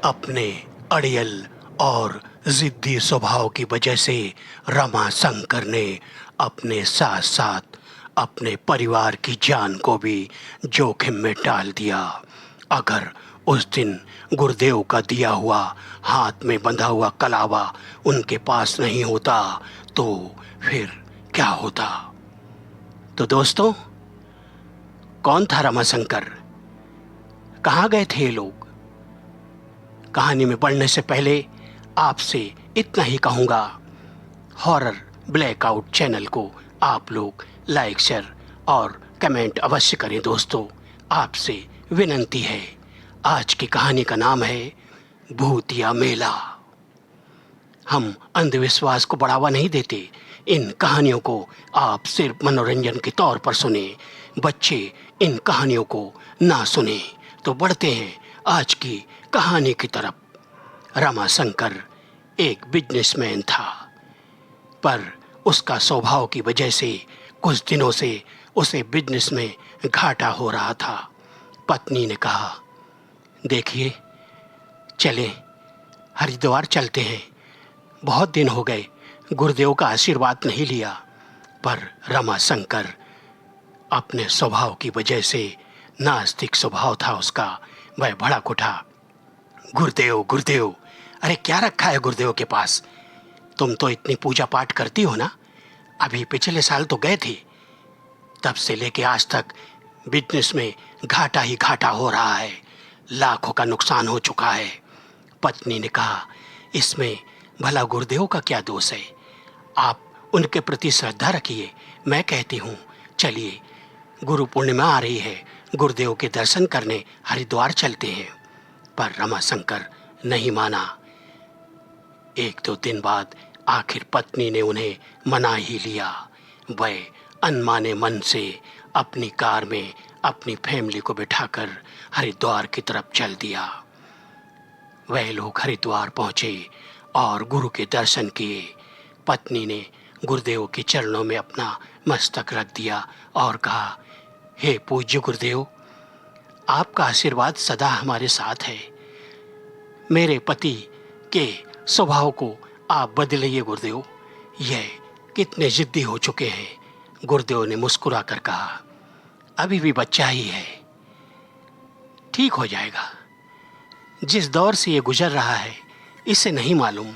अपने अड़ियल और जिद्दी स्वभाव की वजह से रमाशंकर ने अपने साथ साथ अपने परिवार की जान को भी जोखिम में डाल दिया। अगर उस दिन गुरुदेव का दिया हुआ हाथ में बंधा हुआ कलावा उनके पास नहीं होता तो फिर क्या होता। तो दोस्तों, कौन था रमाशंकर? कहाँ गए थे ये लोग? कहानी में बढ़ने से पहले आपसे इतना ही कहूँगा, हॉरर ब्लैकआउट चैनल को आप लोग लाइक, शेयर और कमेंट अवश्य करें। दोस्तों, आपसे विनंती है। आज की कहानी का नाम है भूतिया मेला। हम अंधविश्वास को बढ़ावा नहीं देते। इन कहानियों को आप सिर्फ मनोरंजन के तौर पर सुने। बच्चे इन कहानियों को ना सुने। तो बढ़ते हैं आज की कहानी की तरफ। रमाशंकर एक बिजनेसमैन था, पर उसका स्वभाव की वजह से कुछ दिनों से उसे बिजनेस में घाटा हो रहा था। पत्नी ने कहा, देखिए, चलें, हरिद्वार चलते हैं। बहुत दिन हो गए गुरुदेव का आशीर्वाद नहीं लिया। पर रमाशंकर अपने स्वभाव की वजह से, नास्तिक स्वभाव था उसका, वह भड़क उठा। गुरुदेव गुरुदेव, अरे क्या रखा है गुरुदेव के पास? तुम तो इतनी पूजा पाठ करती हो ना। अभी पिछले साल तो गए थे, तब से लेके आज तक बिजनेस में घाटा ही घाटा हो रहा है। लाखों का नुकसान हो चुका है। पत्नी ने कहा, इसमें भला गुरुदेव का क्या दोष है? आप उनके प्रति श्रद्धा रखिए। मैं कहती हूँ, चलिए, गुरु पूर्णिमा आ रही है, गुरुदेव के दर्शन करने हरिद्वार चलते हैं। पर रमाशंकर नहीं माना। एक दो दिन बाद आखिर पत्नी ने उन्हें मना ही लिया। वह अनमाने मन से अपनी कार में अपनी फैमिली को बिठाकर हरिद्वार की तरफ चल दिया। वह लोग हरिद्वार पहुंचे और गुरु के दर्शन किए। पत्नी ने गुरुदेव के चरणों में अपना मस्तक रख दिया और कहा, हे पूज्य गुरुदेव, आपका आशीर्वाद सदा हमारे साथ है। मेरे पति के स्वभाव को आप बदलिए गुरुदेव, यह कितने जिद्दी हो चुके हैं। गुरुदेव ने मुस्कुरा कर कहा, अभी भी बच्चा ही है, ठीक हो जाएगा। जिस दौर से ये गुजर रहा है इसे नहीं मालूम,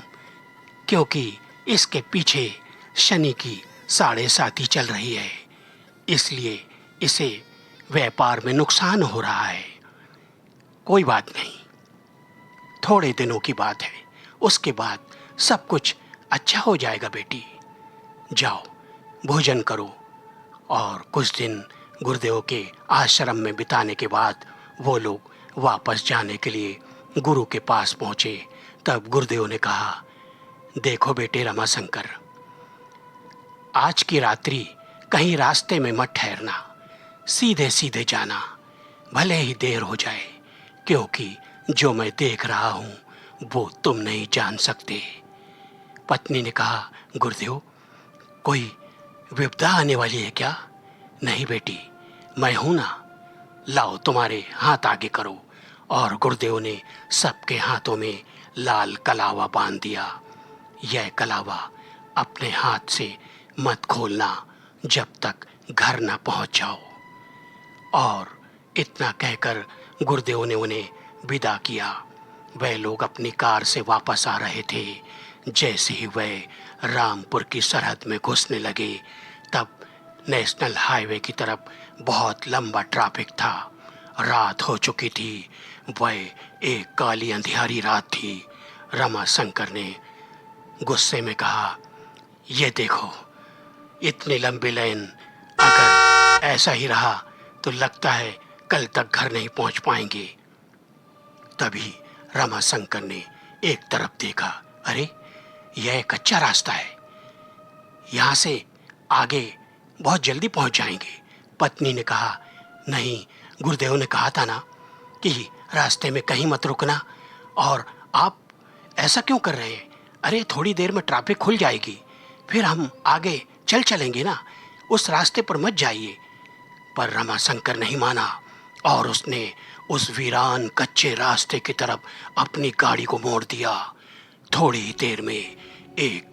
क्योंकि इसके पीछे शनि की 7.5 चल रही है, इसलिए इसे व्यापार में नुकसान हो रहा है। कोई बात नहीं, थोड़े दिनों की बात है, उसके बाद सब कुछ अच्छा हो जाएगा। बेटी, जाओ भोजन करो। और कुछ दिन गुरुदेव के आश्रम में बिताने के बाद वो लोग वापस जाने के लिए गुरु के पास पहुंचे। तब गुरुदेव ने कहा, देखो बेटे रमाशंकर, आज की रात्रि कहीं रास्ते में मत ठहरना, सीधे सीधे जाना, भले ही देर हो जाए, क्योंकि जो मैं देख रहा हूँ वो तुम नहीं जान सकते। पत्नी ने कहा, गुरुदेव, कोई विपदा आने वाली है क्या? नहीं बेटी, मैं हूं ना, लाओ तुम्हारे हाथ आगे करो। और गुरुदेव ने सबके हाथों में लाल कलावा बांध दिया। यह कलावा अपने हाथ से मत खोलना जब तक घर ना पहुंच जाओ। और इतना कहकर गुरुदेव ने उन्हें विदा किया। वह लोग अपनी कार से वापस आ रहे थे। जैसे ही वह रामपुर की सरहद में घुसने लगे, तब नेशनल हाईवे की तरफ बहुत लंबा ट्रैफिक था। रात हो चुकी थी। वह एक काली अंधियारी रात थी। रमाशंकर ने गुस्से में कहा, ये देखो, इतनी लंबी लाइन, अगर ऐसा ही रहा तो लगता है कल तक घर नहीं पहुंच पाएंगे। तभी रमाशंकर ने एक तरफ देखा, अरे यह कच्चा रास्ता है, यहाँ से आगे बहुत जल्दी पहुंच जाएंगे। पत्नी ने कहा, नहीं, गुरुदेव ने कहा था ना कि रास्ते में कहीं मत रुकना, और आप ऐसा क्यों कर रहे हैं? अरे थोड़ी देर में ट्रैफिक खुल जाएगी, फिर हम आगे चलेंगे ना, उस रास्ते पर मत जाइए। पर रमाशंकर नहीं माना और उसने उस वीरान कच्चे रास्ते की तरफ अपनी गाड़ी को मोड़ दिया। थोड़ी ही देर में एक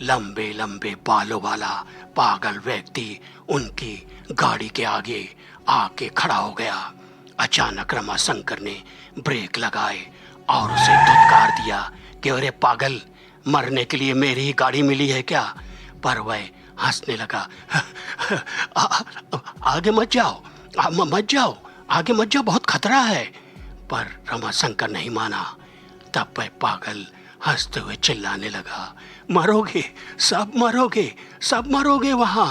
लंबे लंबे बालों वाला पागल व्यक्ति उनकी गाड़ी के आगे आके खड़ा हो गया। अचानक रमाशंकर ने ब्रेक लगाए और उसे धुतकार दिया कि अरे पागल, मरने के लिए मेरी ही गाड़ी मिली है क्या? पर वह हंसने लगा। आगे मत जाओ, मत जाओ, आगे मत जाओ, बहुत खतरा है। पर रमाशंकर नहीं माना। तब वह पागल हंसते हुए चिल्लाने लगा, मरोगे, सब मरोगे, सब मरोगे वहां।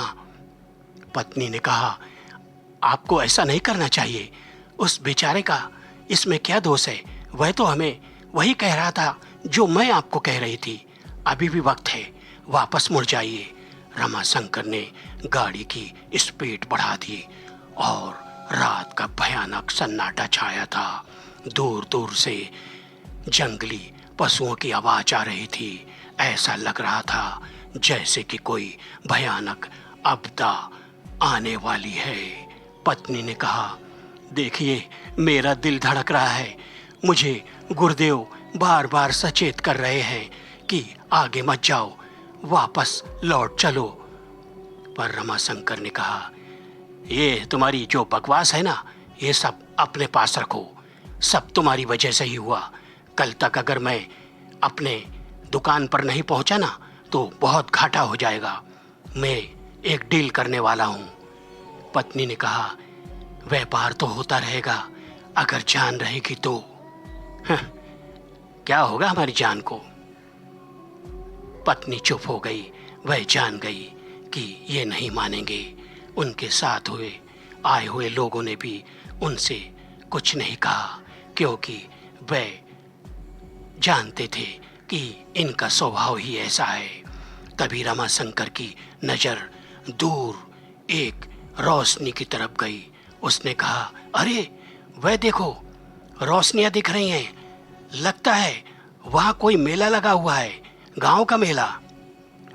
पत्नी ने कहा, आपको ऐसा नहीं करना चाहिए। उस बेचारे का इसमें क्या दोष है? वह तो हमें वही कह रहा था जो मैं आपको कह रही थी। अभी भी वक्त है, वापस मुड़ जाइए। रमाशंकर ने गाड़ी की स्पीड बढ़ा दी और रात का भयानक सन्नाटा छाया था। दूर दूर से जंगली पशुओं की आवाज आ रही थी। ऐसा लग रहा था जैसे कि कोई भयानक आपदा आने वाली है। पत्नी ने कहा, देखिए मेरा दिल धड़क रहा है। मुझे गुरुदेव बार बार सचेत कर रहे हैं कि आगे मत जाओ, वापस लौट चलो। पर रमाशंकर ने कहा, ये तुम्हारी जो बकवास है ना, ये सब अपने पास रखो। सब तुम्हारी वजह से ही हुआ। कल तक अगर मैं अपने दुकान पर नहीं पहुंचा ना तो बहुत घाटा हो जाएगा। मैं एक डील करने वाला हूँ। पत्नी ने कहा, व्यापार तो होता रहेगा, अगर जान रहेगी तो। क्या होगा हमारी जान को? पत्नी चुप हो गई। वह जान गई कि ये नहीं मानेंगे। उनके साथ आए हुए लोगों ने भी उनसे कुछ नहीं कहा, क्योंकि वह जानते थे कि इनका स्वभाव ही ऐसा है। तभी रमाशंकर की नजर दूर एक रोशनी की तरफ गई। उसने कहा, अरे वह देखो, रोशनियां दिख रही हैं। लगता है वहां कोई मेला लगा हुआ है, गांव का मेला।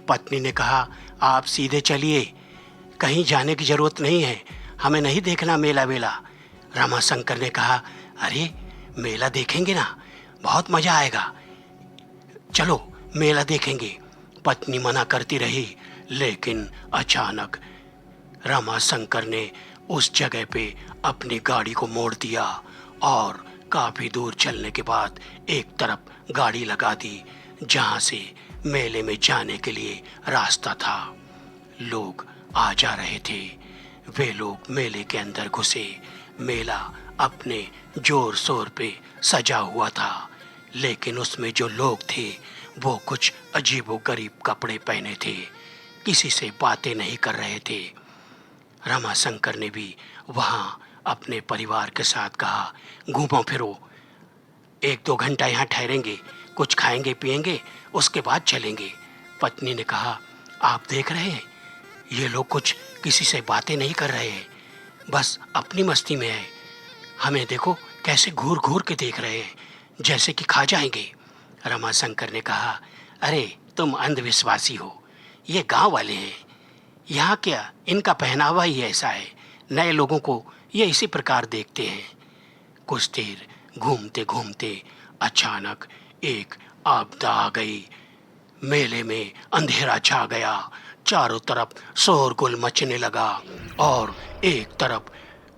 पत्नी ने कहा, आप सीधे चलिए, कहीं जाने की जरूरत नहीं है, हमें नहीं देखना मेला वेला। रमाशंकर ने कहा, अरे मेला देखेंगे ना, बहुत मजा आएगा, चलो मेला देखेंगे। पत्नी मना करती रही, लेकिन अचानक रमाशंकर ने उस जगह पे अपनी गाड़ी को मोड़ दिया और काफी दूर चलने के बाद एक तरफ गाड़ी लगा दी जहां से मेले में जाने के लिए रास्ता था। लोग आ जा रहे थे। वे लोग मेले के अंदर घुसे। मेला अपने जोर शोर पे सजा हुआ था, लेकिन उसमें जो लोग थे वो कुछ अजीबोगरीब कपड़े पहने थे, किसी से बातें नहीं कर रहे थे। रमाशंकर ने भी वहां अपने परिवार के साथ कहा, घूमो फिरो, 1-2 घंटा यहाँ ठहरेंगे, कुछ खाएंगे पिएंगे, उसके बाद चलेंगे। पत्नी ने कहा, आप देख रहे हैं ये लोग कुछ किसी से बातें नहीं कर रहे हैं, बस अपनी मस्ती में है। हमें देखो कैसे घूर घूर के देख रहे हैं, जैसे कि खा जाएंगे। रमाशंकर ने कहा, अरे तुम अंधविश्वासी हो, ये गांव वाले हैं, यहाँ क्या, इनका पहनावा ही ऐसा है, नए लोगों को ये इसी प्रकार देखते हैं। कुछ देर घूमते घूमते अचानक एक आपदा आ गई। मेले में अंधेरा छा गया, चारों तरफ शोरगुल मचने लगा और एक तरफ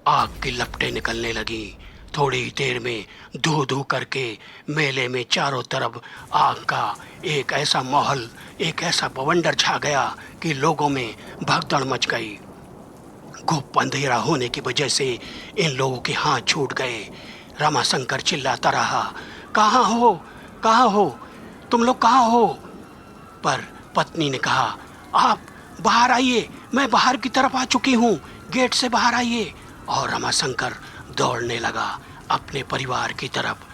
आग की लपटें निकलने लगी। थोड़ी देर में धू धू करके मेले में चारों तरफ आग का एक ऐसा माहौल, एक ऐसा बवंडर छा गया कि लोगों में भगदड़ मच गई। गुप्त अंधेरा होने की वजह से इन लोगों के हाथ छूट गए। रमाशंकर चिल्लाता रहा, कहाँ हो, कहाँ हो, तुम लोग कहाँ हो? पर पत्नी ने कहा, आप बाहर आइए, मैं बाहर की तरफ आ चुकी हूँ, गेट से बाहर आइए। और रमाशंकर दौड़ने लगा अपने परिवार की तरफ।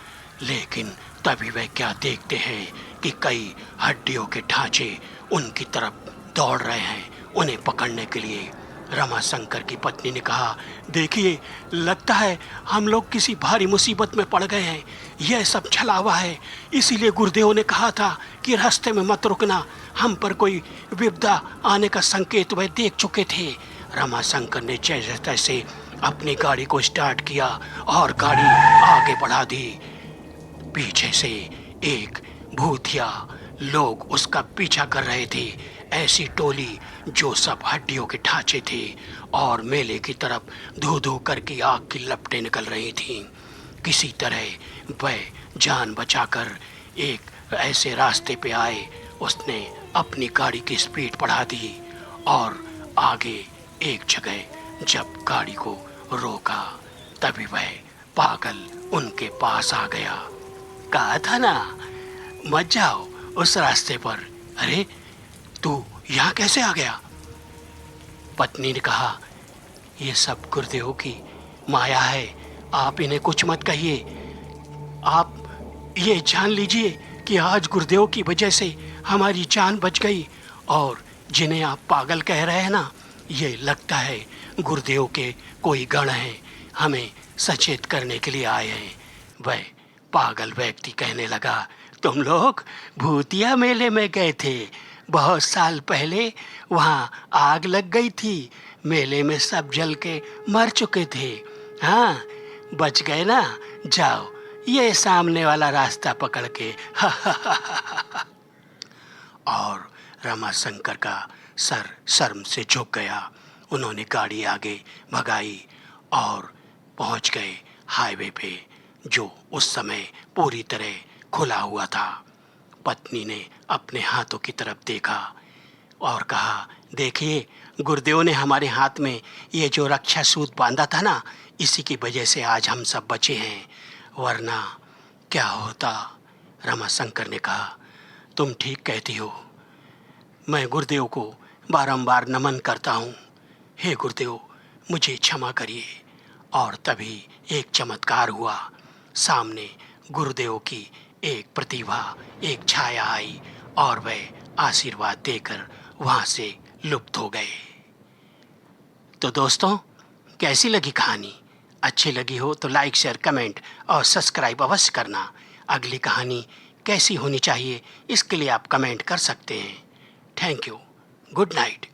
लेकिन तभी वह क्या देखते हैं कि कई हड्डियों के ढांचे उनकी तरफ दौड़ रहे हैं उन्हें पकड़ने के लिए। रमाशंकर की पत्नी ने कहा, देखिए लगता है हम लोग किसी भारी मुसीबत में पड़ गए हैं, यह सब छलावा है, इसीलिए गुरुदेव ने कहा था कि रास्ते में मत रुकना, हम पर कोई विपदा आने का संकेत वह देख चुके थे। रमाशंकर ने जैसे तैसे अपनी गाड़ी को स्टार्ट किया और गाड़ी आगे बढ़ा दी। पीछे से एक भूतिया लोग उसका पीछा कर रहे थे। ऐसी टोली जो सब हड्डियों के ढांचे थे और मेले की तरफ धू धू करके आग की लपटें निकल रही थीं। किसी तरह वह जान बचाकर एक ऐसे रास्ते पे आए। उसने अपनी गाड़ी की स्पीड बढ़ा दी और आगे एक जगह जब गाड़ी को रोका तभी वह पागल उनके पास आ गया। कहा था ना मत जाओ उस रास्ते पर। अरे तू यहाँ कैसे आ गया? पत्नी ने कहा, ये सब गुरुदेव की माया है, आप इन्हें कुछ मत कहिए। आप ये जान लीजिए कि आज गुरुदेव की वजह से हमारी जान बच गई। और जिन्हें आप पागल कह रहे हैं ना, ये लगता है गुरुदेव के कोई गण हैं, हमें सचेत करने के लिए आए हैं। वह पागल व्यक्ति कहने लगा, तुम लोग भूतिया मेले में गए थे, बहुत साल पहले वहाँ आग लग गई थी, मेले में सब जल के मर चुके थे। हाँ बच गए ना, जाओ ये सामने वाला रास्ता पकड़ के। और रमाशंकर का सर शर्म से झुक गया। उन्होंने गाड़ी आगे भगाई और पहुंच गए हाईवे पे, जो उस समय पूरी तरह खुला हुआ था। पत्नी ने अपने हाथों की तरफ देखा और कहा, देखिए गुरुदेव ने हमारे हाथ में ये जो रक्षा सूत बांधा था ना, इसी की वजह से आज हम सब बचे हैं, वरना क्या होता। रमाशंकर ने कहा, तुम ठीक कहती हो, मैं गुरुदेव को बारंबार नमन करता हूँ। हे गुरुदेव मुझे क्षमा करिए। और तभी एक चमत्कार हुआ। सामने गुरुदेव की एक प्रतिभा, एक छाया आई और वह आशीर्वाद देकर वहाँ से लुप्त हो गए। तो दोस्तों कैसी लगी कहानी? अच्छी लगी हो तो लाइक शेयर कमेंट और सब्सक्राइब अवश्य करना। अगली कहानी कैसी होनी चाहिए इसके लिए आप कमेंट कर सकते हैं। Thank you. Good night.